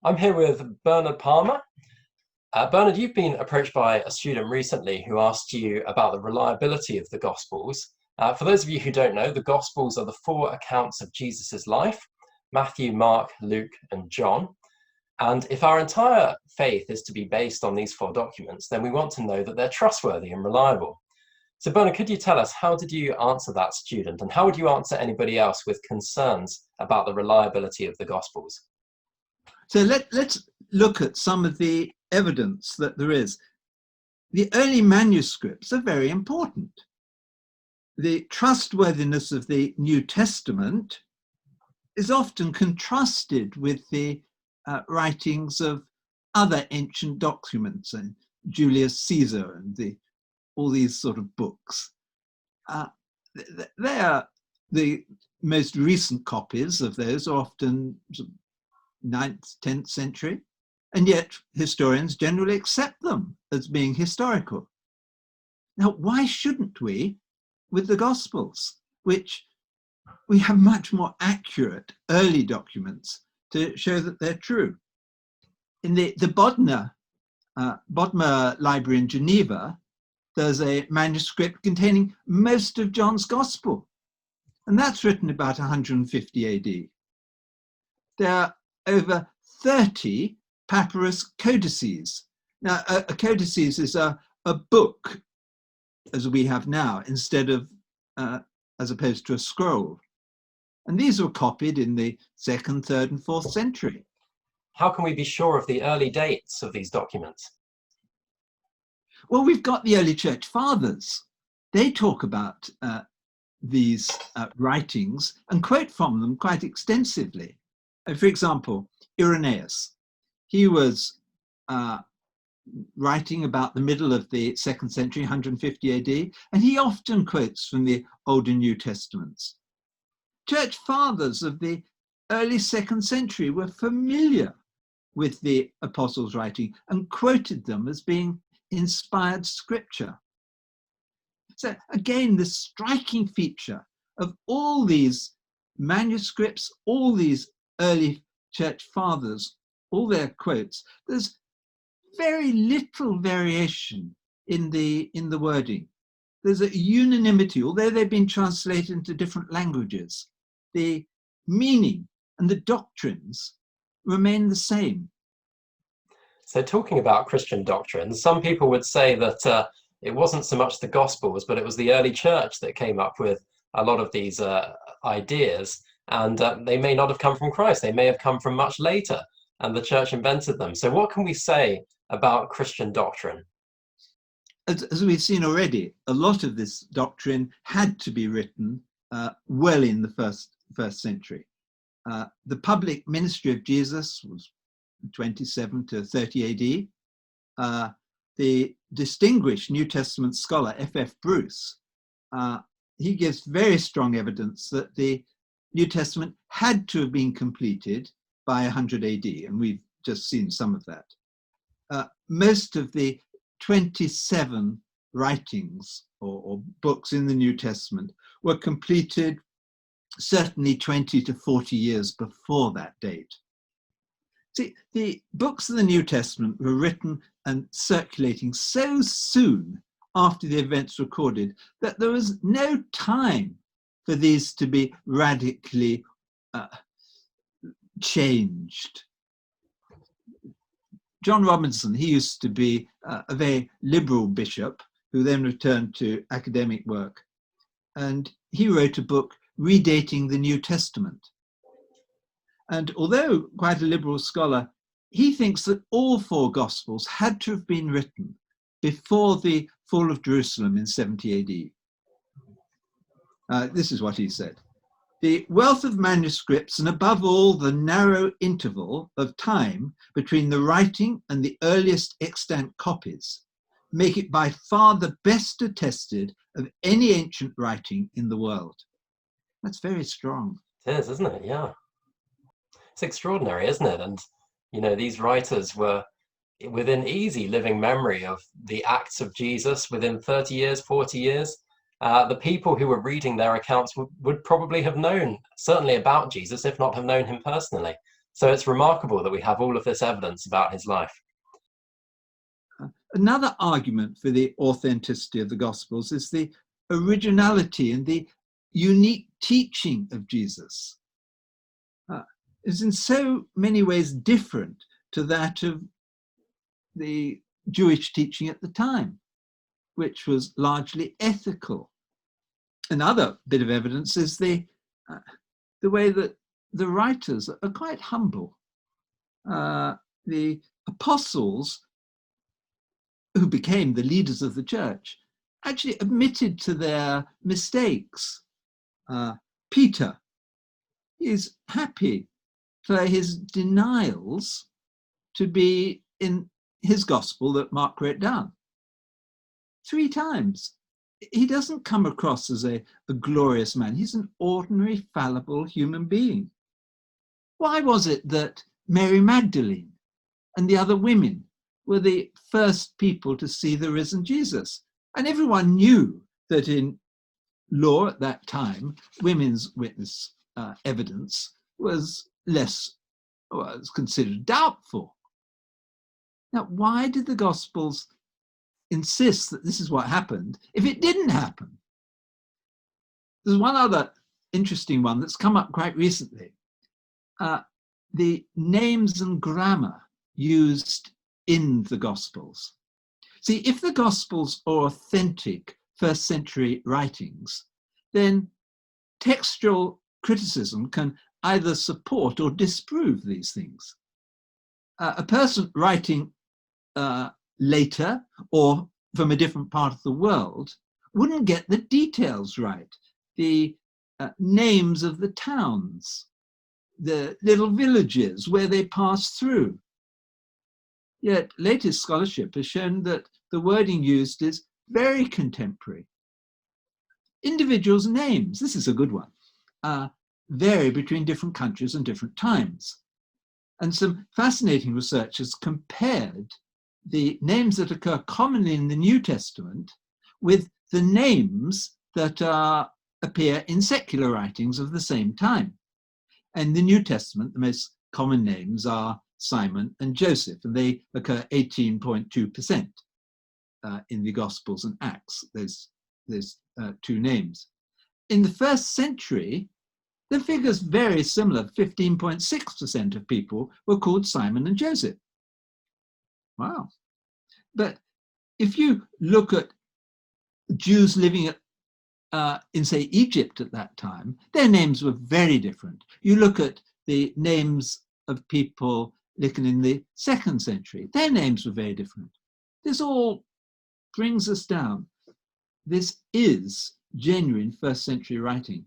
I'm here with Bernard Palmer. Bernard, you've been approached by a student recently who asked you about the reliability of the Gospels. For those of you who don't know, the Gospels are the four accounts of Jesus' life: Matthew, Mark, Luke, and John. And if our entire faith is to be based on these four documents, then we want to know that they're trustworthy and reliable. So Bernard, could you tell us, how did you answer that student, and how would you answer anybody else with concerns about the reliability of the Gospels? So let's look at some of the evidence that there is. The early manuscripts are very important. The trustworthiness of the New Testament is often contrasted with the writings of other ancient documents, and Julius Caesar and all these sort of books. They are the most recent copies of those, are often 9th, 10th century, and yet historians generally accept them as being historical. Now, why shouldn't we with the Gospels, which we have much more accurate early documents to show that they're true? In the Bodmer Library in Geneva, there's a manuscript containing most of John's Gospel, and that's written about 150 AD. There are over 30 papyrus codices. Now, a codices is a book, as we have now, instead of, as opposed to a scroll. And these were copied in the 2nd, 3rd, and 4th century. How can we be sure of the early dates of these documents? Well, we've got the early church fathers. They talk about these writings and quote from them quite extensively. For example, Irenaeus, he was writing about the middle of the 2nd century, 150 AD, and he often quotes from the Old and New Testaments. Church fathers of the early 2nd century were familiar with the apostles' writing and quoted them as being inspired scripture. So again, the striking feature of all these manuscripts, all these early church fathers, all their quotes, there's very little variation in the wording. There's a unanimity, although they've been translated into different languages. The meaning and the doctrines remain the same. So talking about Christian doctrine, some people would say that it wasn't so much the Gospels, but it was the early church that came up with a lot of these ideas. And they may not have come from Christ. They may have come from much later, and the church invented them. So what can we say about Christian doctrine? As we've seen already, a lot of this doctrine had to be written well in the first century. The public ministry of Jesus was 27 to 30 AD. The distinguished New Testament scholar F.F. Bruce, he gives very strong evidence that the New Testament had to have been completed by 100 AD, and we've just seen some of that. Most of the 27 writings or books in the New Testament were completed certainly 20 to 40 years before that date. See, the books of the New Testament were written and circulating so soon after the events recorded that there was no time for these to be radically changed. John Robinson, he used to be a very liberal bishop who then returned to academic work, and he wrote a book redating the New Testament. And although quite a liberal scholar, he thinks that all four Gospels had to have been written before the fall of Jerusalem in 70 AD. This is what he said. The wealth of manuscripts, and above all, the narrow interval of time between the writing and the earliest extant copies, make it by far the best attested of any ancient writing in the world. That's very strong. It is, isn't it? Yeah. It's extraordinary, isn't it? And, you know, these writers were within easy living memory of the acts of Jesus within 30 years, 40 years. The people who were reading their accounts would probably have known, certainly about Jesus, if not have known him personally. So it's remarkable that we have all of this evidence about his life. Another argument for the authenticity of the Gospels is the originality and the unique teaching of Jesus. It's in so many ways different to that of the Jewish teaching at the time, which was largely ethical. Another bit of evidence is the way that the writers are quite humble. The apostles, who became the leaders of the church, actually admitted to their mistakes. Peter is happy for his denials to be in his gospel that Mark wrote down. 3 times. He doesn't come across as a glorious man. He's an ordinary, fallible human being. Why was it that Mary Magdalene and the other women were the first people to see the risen Jesus? And everyone knew that in law at that time, women's witness evidence was considered doubtful. Now, why did the Gospels insist that this is what happened if it didn't happen? There's one other interesting one that's come up quite recently. The names and grammar used in the Gospels. See, if the Gospels are authentic first century writings, then textual criticism can either support or disprove these things. A person writing later or from a different part of the world wouldn't get the details right. The names of the towns, the little villages where they pass through. Yet latest scholarship has shown that the wording used is very contemporary. Individuals' names, this is a good one, vary between different countries and different times. And some fascinating research has compared the names that occur commonly in the New Testament with the names that appear in secular writings of the same time. And the New Testament, the most common names are Simon and Joseph, and they occur 18.2% in the Gospels and Acts, those 2 names. In the first century, the figure's very similar. 15.6% of people were called Simon and Joseph. Wow. But if you look at Jews living in, say, Egypt at that time, their names were very different. You look at the names of people living in the 2nd century, their names were very different. This all brings us down. This is genuine first century writing.